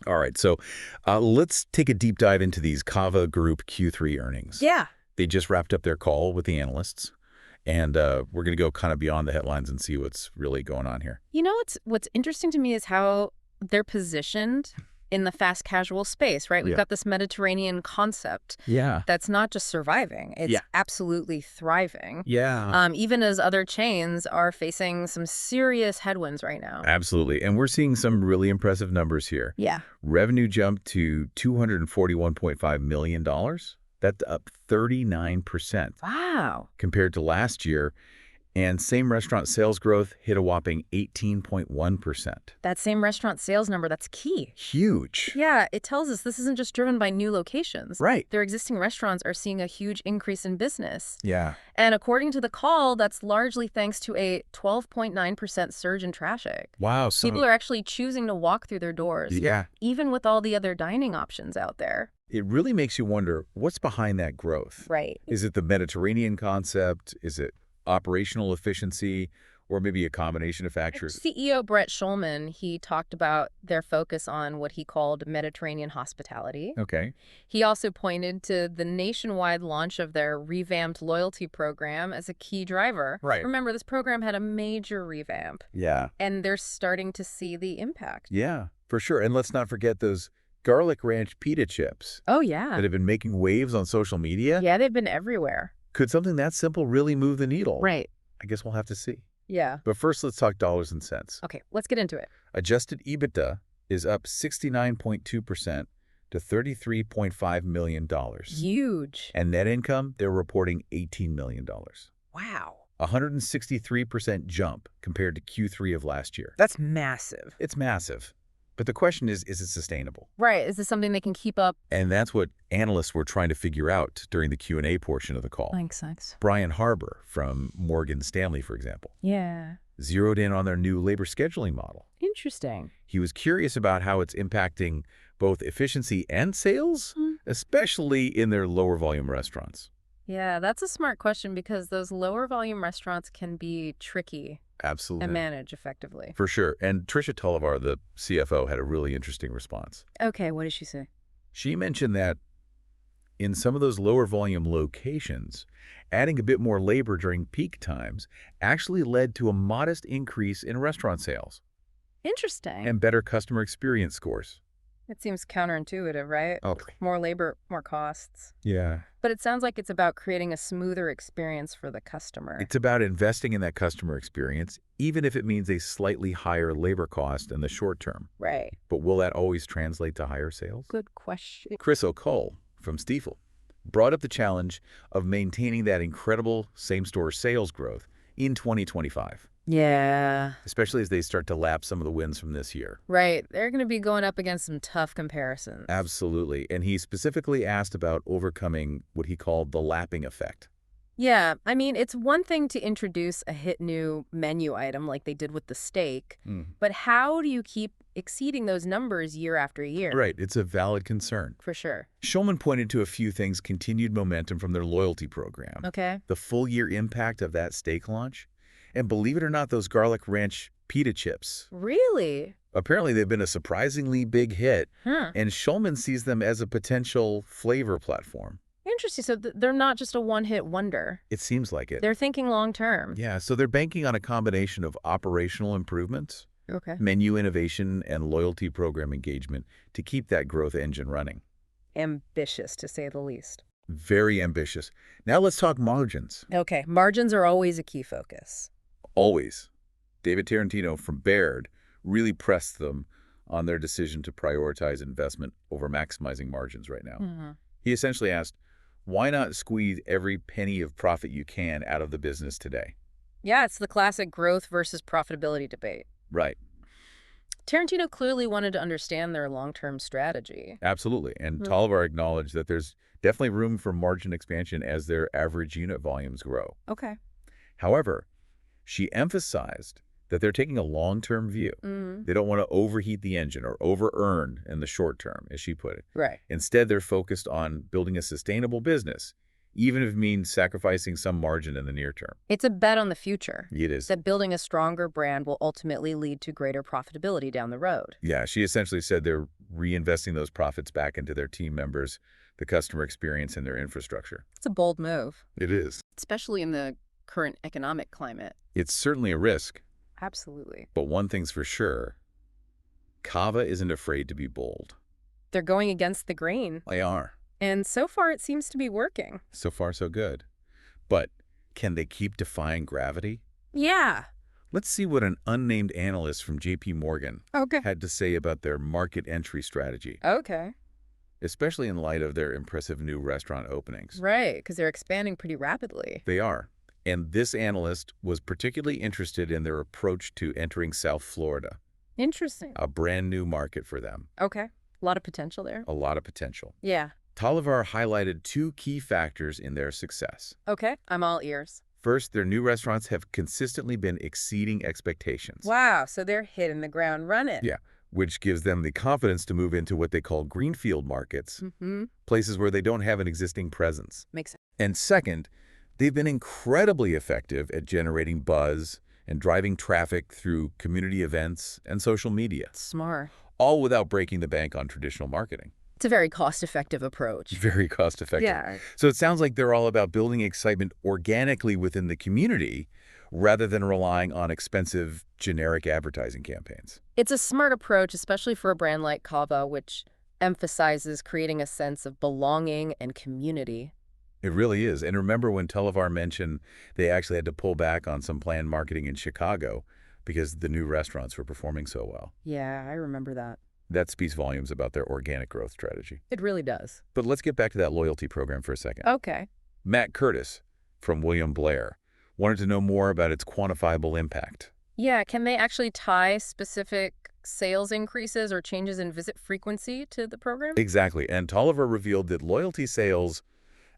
All right, so let's take a deep dive into these Cava Group Q3 earnings. Yeah. They just wrapped up their call with the analysts, and we're going to go kind of beyond the headlines and see what's really going on here. You know, what's interesting to me is how they're positioned in the fast casual space, right? We've Yeah. got this Mediterranean concept Yeah. that's not just surviving, it's Yeah. absolutely thriving. Yeah. Even as other chains are facing some serious headwinds right now. Absolutely. And we're seeing some really impressive numbers here. Yeah. Revenue jumped to $241.5 million. That's up 39% Wow. compared to last year. And same restaurant sales growth hit a whopping 18.1%. That same restaurant sales number, that's key. Huge. Yeah, it tells us this isn't just driven by new locations. Right. Their existing restaurants are seeing a huge increase in business. Yeah. And according to the call, that's largely thanks to a 12.9% surge in traffic. Wow. People are actually choosing to walk through their doors, Yeah. even with all the other dining options out there. It really makes you wonder, what's behind that growth? Right. Is it the Mediterranean concept? Is it operational efficiency? Or maybe a combination of factors? CEO Brett Schulman, he talked about their focus on what he called Mediterranean hospitality. Okay. He also pointed to the nationwide launch of their revamped loyalty program as a key driver. Right. Remember, this program had a major revamp, Yeah. and they're starting to see the impact. Yeah, for sure. And let's not forget those garlic ranch pita chips Oh, yeah. that have been making waves on social media. Yeah, they've been everywhere. Could something that simple really move the needle? Right. I guess we'll have to see. Yeah. But first, let's talk dollars and cents. Okay, let's get into it. Adjusted EBITDA is up 69.2% to $33.5 million. Huge. And net income, they're reporting $18 million. Wow. A 163% jump compared to Q3 of last year. That's massive. It's massive. But the question is it sustainable? Right. Is this something they can keep up? And that's what analysts were trying to figure out during the Q&A portion of the call. Makes sense. Brian Harbour from Morgan Stanley, for example, Yeah. zeroed in on their new labor scheduling model. Interesting. He was curious about how it's impacting both efficiency and sales, especially in their lower volume restaurants. Yeah, that's a smart question because those lower volume restaurants can be tricky Absolutely. and manage effectively. For sure. And Tricia Tullivar, the CFO, had a really interesting response. Okay, what did she say? She mentioned that in some of those lower volume locations, adding a bit more labor during peak times actually led to a modest increase in restaurant sales Interesting. and better customer experience scores. It seems counterintuitive, right? Oh, More labor, more costs. yeah. But it sounds like it's about creating a smoother experience for the customer. It's about investing in that customer experience, even if it means a slightly higher labor cost in the short term. Right. But will that always translate to higher sales? Good question. Chris O'Cull from Stifel brought up the challenge of maintaining that incredible same-store sales growth in 2025, Yeah. especially as they start to lap some of the wins from this year. Right. They're going to be going up against some tough comparisons. Absolutely. And he specifically asked about overcoming what he called the lapping effect. Yeah, I mean, it's one thing to introduce a hit new menu item like they did with the steak, but how do you keep exceeding those numbers year after year? Right. It's a valid concern. For sure. Schulman pointed to a few things: continued momentum from their loyalty program, Okay. the full-year impact of that steak launch, and believe it or not, those garlic ranch pita chips. Really? Apparently, they've been a surprisingly big hit, Huh. and Schulman sees them as a potential flavor platform. Interesting. So they're not just a one-hit wonder. It seems like it. They're thinking long-term. Yeah, so they're banking on a combination of operational improvements, Okay. menu innovation, and loyalty program engagement to keep that growth engine running. Ambitious, to say the least. Very ambitious. Now let's talk margins. Okay. Margins are always a key focus. Always. David Tarantino from Baird really pressed them on their decision to prioritize investment over maximizing margins right now. He essentially asked, why not squeeze every penny of profit you can out of the business today? Yeah, it's the classic growth versus profitability debate. Right. Tarantino clearly wanted to understand their long-term strategy. Absolutely. And Tolliver acknowledged that there's definitely room for margin expansion as their average unit volumes grow. Okay. However, she emphasized that they're taking a long-term view. They don't want to overheat the engine or over-earn in the short term, as she put it. Right. Instead, they're focused on building a sustainable business, even if it means sacrificing some margin in the near term. It's a bet on the future. It is. That building a stronger brand will ultimately lead to greater profitability down the road. Yeah, she essentially said they're reinvesting those profits back into their team members, the customer experience, and their infrastructure. It's a bold move, It is. especially in the current economic climate. It's certainly a risk, Absolutely. but one thing's for sure, Cava isn't afraid to be bold. They're going against the grain, They are. and so far it seems to be working. So far, so good. But can they keep defying gravity? Yeah. Let's see what an unnamed analyst from JP Morgan Okay. had to say about their market entry strategy, Okay. especially in light of their impressive new restaurant openings. Right, because they're expanding pretty rapidly. They are. And this analyst was particularly interested in their approach to entering South Florida, Interesting. a brand new market for them. Okay. A lot of potential there. A lot of potential. Yeah. Talivar highlighted two key factors in their success. Okay. I'm all ears. First, their new restaurants have consistently been exceeding expectations. Wow, so they're hitting the ground running. Yeah, which gives them the confidence to move into what they call greenfield markets, places where they don't have an existing presence. Makes sense. And second, they've been incredibly effective at generating buzz and driving traffic through community events and social media, Smart. all without breaking the bank on traditional marketing. It's a very cost-effective approach. Very cost-effective. Yeah. So it sounds like they're all about building excitement organically within the community rather than relying on expensive generic advertising campaigns. It's a smart approach, especially for a brand like Cava, which emphasizes creating a sense of belonging and community. It really is. And remember when Talivar mentioned they actually had to pull back on some planned marketing in Chicago because the new restaurants were performing so well. Yeah, I remember that. That speaks volumes about their organic growth strategy. It really does. But let's get back to that loyalty program for a second. Okay. Matt Curtis from William Blair wanted to know more about its quantifiable impact. Yeah, can they actually tie specific sales increases or changes in visit frequency to the program? Exactly. And Talivar revealed that loyalty sales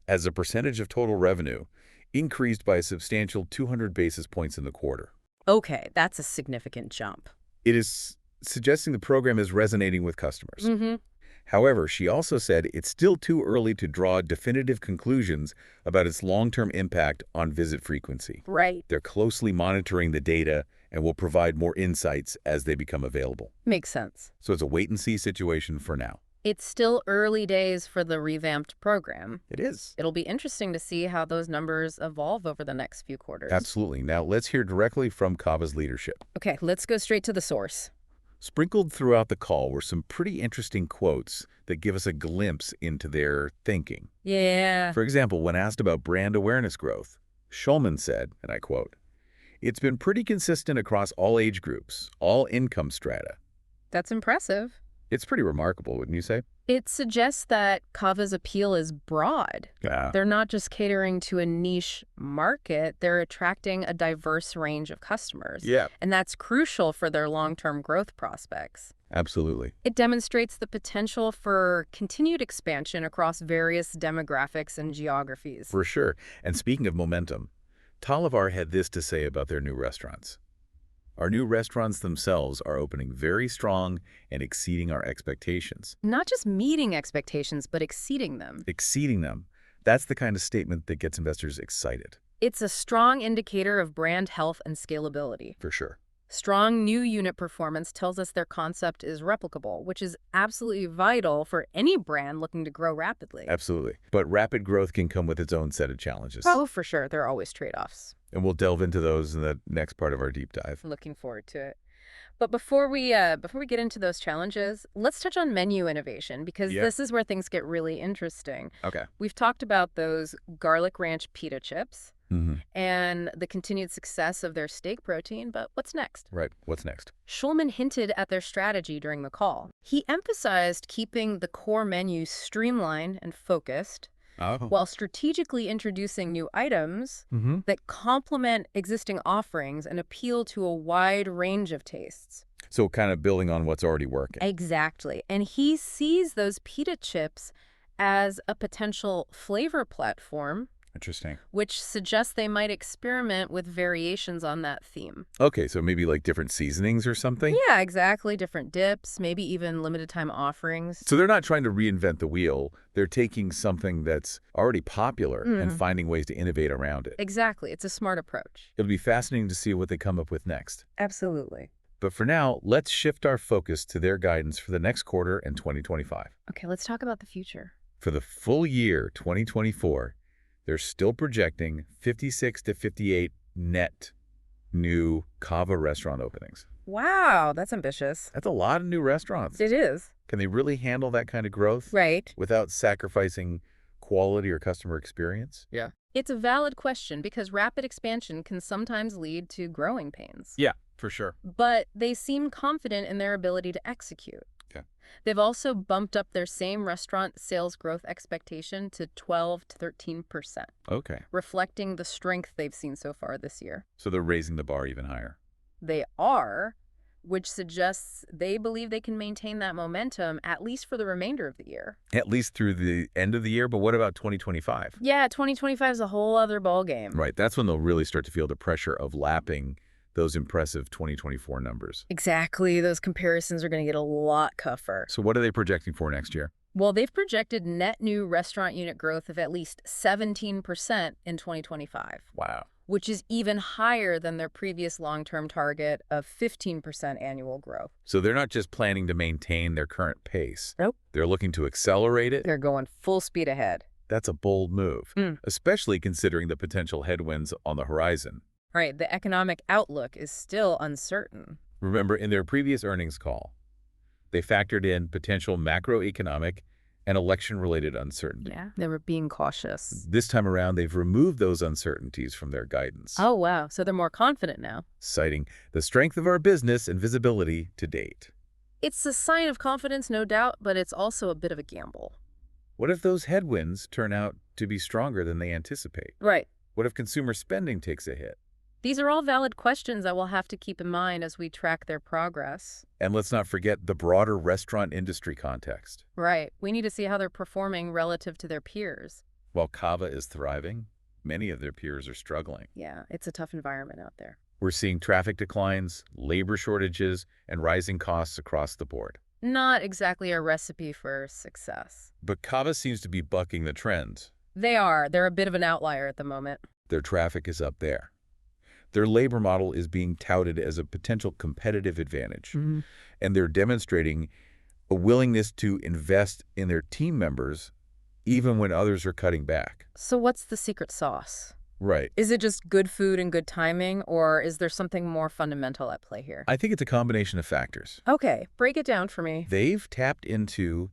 as a percentage of total revenue increased by a substantial 200 basis points in the quarter. Okay, that's a significant jump. It is suggesting the program is resonating with customers. However, she also said it's still too early to draw definitive conclusions about its long-term impact on visit frequency. Right. They're closely monitoring the data and will provide more insights as they become available. Makes sense. So it's a wait-and-see situation for now. It's still early days for the revamped program. It is. It'll be interesting to see how those numbers evolve over the next few quarters. Absolutely. Now let's hear directly from Cava's leadership. Okay, let's go straight to the source. Sprinkled throughout the call were some pretty interesting quotes that give us a glimpse into their thinking. Yeah. For example, when asked about brand awareness growth, Schulman said, and I quote, "It's been pretty consistent across all age groups, all income strata." That's impressive. It's pretty remarkable, wouldn't you say? It suggests that Cava's appeal is broad. Yeah. They're not just catering to a niche market, they're attracting a diverse range of customers. Yeah. And that's crucial for their long-term growth prospects. Absolutely. It demonstrates the potential for continued expansion across various demographics and geographies. For sure. And speaking of momentum, Talivar had this to say about their new restaurants. "Our new restaurants themselves are opening very strong and exceeding our expectations." Not just meeting expectations, but exceeding them. Exceeding them. That's the kind of statement that gets investors excited. It's a strong indicator of brand health and scalability. For sure. Strong new unit performance tells us their concept is replicable, which is absolutely vital for any brand looking to grow rapidly. Absolutely. But rapid growth can come with its own set of challenges. Oh, for sure. There are always trade-offs. And we'll delve into those in the next part of our deep dive. Looking forward to it. But before we get into those challenges, let's touch on menu innovation, because this is where things get really interesting. Okay. We've talked about those garlic ranch pita chips and the continued success of their steak protein, but what's next? Right. What's next? Schulman hinted at their strategy during the call. He emphasized keeping the core menu streamlined and focused, while strategically introducing new items that complement existing offerings and appeal to a wide range of tastes. So kind of building on what's already working. Exactly. And he sees those pita chips as a potential flavor platform Interesting. which suggests they might experiment with variations on that theme. Okay, so maybe like different seasonings or something? Yeah, exactly. Different dips, maybe even limited time offerings. So they're not trying to reinvent the wheel. They're taking something that's already popular and finding ways to innovate around it. Exactly. It's a smart approach. It'll be fascinating to see what they come up with next. Absolutely. But for now, let's shift our focus to their guidance for the next quarter and 2025. Okay, let's talk about the future. For the full year 2024, they're still projecting 56 to 58 net new Cava restaurant openings. Wow, that's ambitious. That's a lot of new restaurants. It is. Can they really handle that kind of growth? Right. Without sacrificing quality or customer experience? Yeah. It's a valid question because rapid expansion can sometimes lead to growing pains. Yeah, for sure. But they seem confident in their ability to execute. Okay. They've also bumped up their same restaurant sales growth expectation to 12 to 13%, Okay. reflecting the strength they've seen so far this year. So they're raising the bar even higher. They are, which suggests they believe they can maintain that momentum at least for the remainder of the year. At least through the end of the year, but what about 2025? Yeah, 2025 is a whole other ballgame. Right, that's when they'll really start to feel the pressure of lapping those impressive 2024 numbers. Exactly. Those comparisons are going to get a lot tougher. So what are they projecting for next year? Well, they've projected net new restaurant unit growth of at least 17% in 2025. Wow. Which is even higher than their previous long-term target of 15% annual growth. So they're not just planning to maintain their current pace. Nope. They're looking to accelerate it. They're going full speed ahead. That's a bold move, especially considering the potential headwinds on the horizon. Right, the economic outlook is still uncertain. Remember, in their previous earnings call, they factored in potential macroeconomic and election-related uncertainty. Yeah, they were being cautious. This time around, they've removed those uncertainties from their guidance. Oh, wow. So they're more confident now. Citing the strength of our business and visibility to date. It's a sign of confidence, no doubt, but it's also a bit of a gamble. What if those headwinds turn out to be stronger than they anticipate? Right. What if consumer spending takes a hit? These are all valid questions that we'll have to keep in mind as we track their progress. And let's not forget the broader restaurant industry context. Right. We need to see how they're performing relative to their peers. While Cava is thriving, many of their peers are struggling. Yeah, it's a tough environment out there. We're seeing traffic declines, labor shortages, and rising costs across the board. Not exactly a recipe for success. But Cava seems to be bucking the trend. They are. They're a bit of an outlier at the moment. Their traffic is up there. Their labor model is being touted as a potential competitive advantage. And they're demonstrating a willingness to invest in their team members even when others are cutting back. So what's the secret sauce? Right. Is it just good food and good timing, or is there something more fundamental at play here? I think it's a combination of factors. Okay, break it down for me. They've tapped into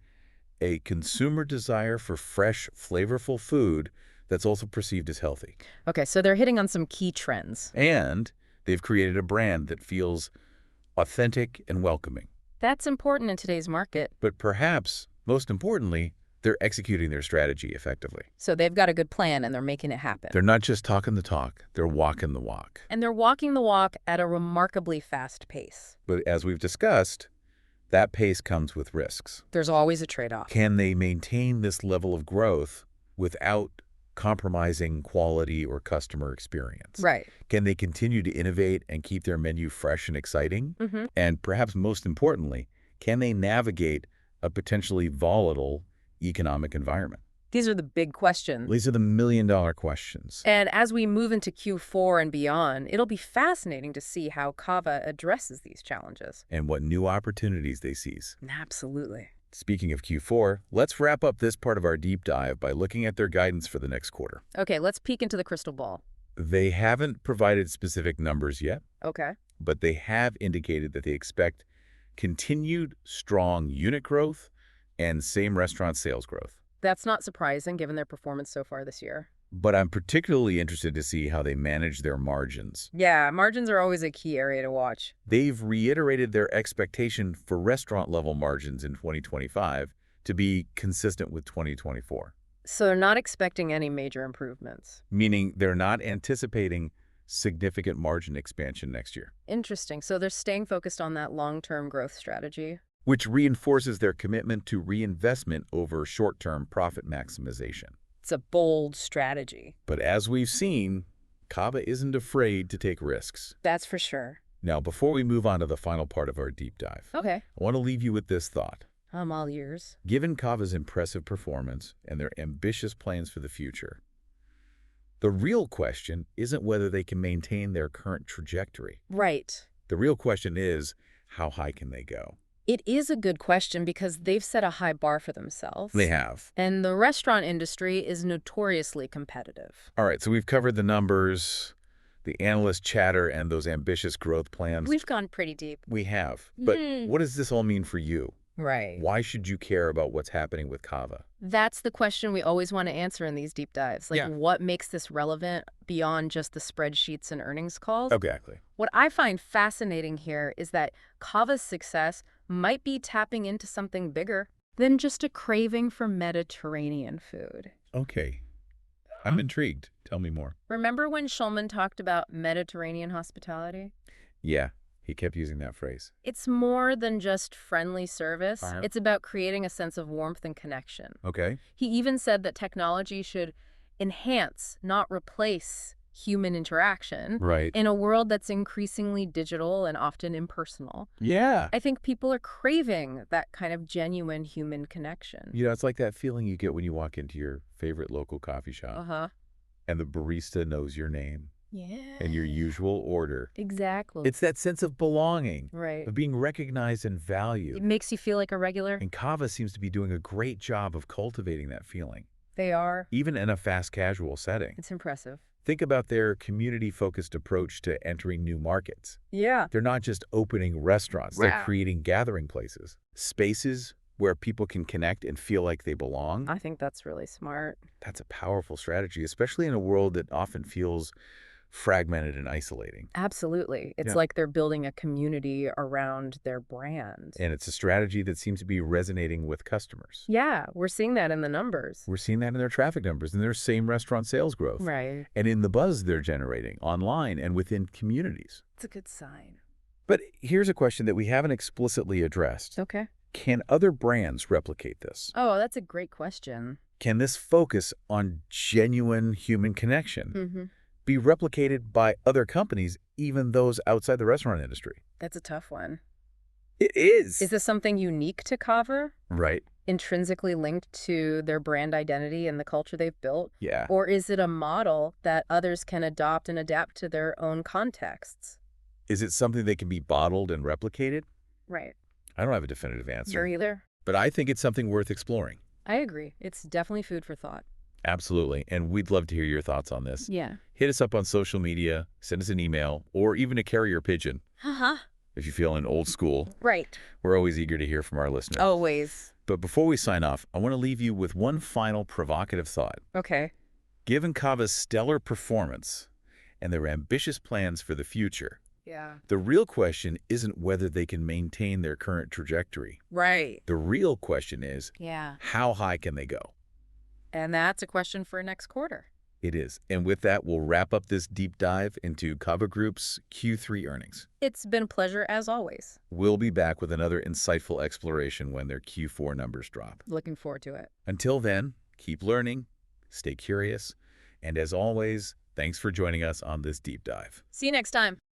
a consumer desire for fresh, flavorful food that's also perceived as healthy. Okay, so they're hitting on some key trends. And they've created a brand that feels authentic and welcoming. That's important in today's market. But perhaps, most importantly, they're executing their strategy effectively. So they've got a good plan and they're making it happen. They're not just talking the talk, they're walking the walk. And they're walking the walk at a remarkably fast pace. But as we've discussed, that pace comes with risks. There's always a trade-off. Can they maintain this level of growth without compromising quality or customer experience? Right. Can they continue to innovate and keep their menu fresh and exciting? And perhaps most importantly, can they navigate a potentially volatile economic environment? These are the big questions. These are the million-dollar questions. And as we move into Q4 and beyond, it'll be fascinating to see how Cava addresses these challenges. And what new opportunities they seize. Absolutely. Speaking of Q4, let's wrap up this part of our deep dive by looking at their guidance for the next quarter. Okay, let's peek into the crystal ball. They haven't provided specific numbers yet, Okay. but they have indicated that they expect continued strong unit growth and same restaurant sales growth. That's not surprising given their performance so far this year. But I'm particularly interested to see how they manage their margins. Yeah, margins are always a key area to watch. They've reiterated their expectation for restaurant-level margins in 2025 to be consistent with 2024. So they're not expecting any major improvements. Meaning they're not anticipating significant margin expansion next year. Interesting. So they're staying focused on that long-term growth strategy. Which reinforces their commitment to reinvestment over short-term profit maximization. It's a bold strategy. But as we've seen, Cava isn't afraid to take risks. That's for sure. Now, before we move on to the final part of our deep dive, Okay. I want to leave you with this thought. I'm all ears. Given Cava's impressive performance and their ambitious plans for the future, the real question isn't whether they can maintain their current trajectory. Right. The real question is, how high can they go? It is a good question because they've set a high bar for themselves. They have. And the restaurant industry is notoriously competitive. All right, so we've covered the numbers, the analyst chatter, and those ambitious growth plans. We've gone pretty deep. We have. But what does this all mean for you? Right. Why should you care about what's happening with Cava? That's the question we always want to answer in these deep dives. What makes this relevant beyond just the spreadsheets and earnings calls? Exactly. What I find fascinating here is that Cava's success might be tapping into something bigger than just a craving for Mediterranean food. Okay. I'm intrigued. Tell me more. Remember when Schulman talked about Mediterranean hospitality? Yeah, he kept using that phrase. It's more than just friendly service. Uh-huh. It's about creating a sense of warmth and connection. Okay. He even said that technology should enhance, not replace, human interaction Right. in a world that's increasingly digital and often impersonal. Yeah. I think people are craving that kind of genuine human connection. You know, it's like that feeling you get when you walk into your favorite local coffee shop Uh-huh. and the barista knows your name Yeah. and your usual order. Exactly. It's that sense of belonging, right. of being recognized and It valued. makes you feel like a regular. And Cava seems to be doing a great job of cultivating that feeling, They are. even in a fast casual setting. It's impressive. Think about their community-focused approach to entering new markets. Yeah. They're not just opening restaurants, they're creating gathering places, spaces where people can connect and feel like they belong. I think that's really smart. That's a powerful strategy, especially in a world that often feels fragmented and isolating. Absolutely. It's Yeah. like they're building a community around their brand. And it's a strategy that seems to be resonating with customers. Yeah, we're seeing that in the numbers. We're seeing that in their traffic numbers, in their same restaurant sales growth, Right. and in the buzz they're generating online and within communities. It's a good sign. But here's a question that we haven't explicitly addressed. Okay. Can other brands replicate this? Oh, that's a great question. Can this focus on genuine human connection Mm-hmm. be replicated by other companies, even those outside the restaurant industry? That's a tough one. It is. Is this something unique to Cava? Right. Intrinsically linked to their brand identity and the culture they've built? Yeah. Or is it a model that others can adopt and adapt to their own contexts? Is it something that can be bottled and replicated? Right. I don't have a definitive answer. You're either. But I think it's something worth exploring. I agree. It's definitely food for thought. Absolutely. And we'd love to hear your thoughts on this. Yeah. Hit us up on social media, send us an email, or even a carrier pigeon. Uh-huh. If you feel old school, Right. we're always eager to hear from our listeners. Always. But before we sign off, I want to leave you with one final provocative thought. Okay. Given Cava's stellar performance and their ambitious plans for the future, Yeah. the real question isn't whether they can maintain their current trajectory. Right. The real question is, Yeah. how high can they go? And that's a question for next quarter. It is. And with that, we'll wrap up this deep dive into Cava Group's Q3 earnings. It's been a pleasure as always. We'll be back with another insightful exploration when their Q4 numbers drop. Looking forward to it. Until then, keep learning, stay curious, and as always, thanks for joining us on this deep dive. See you next time.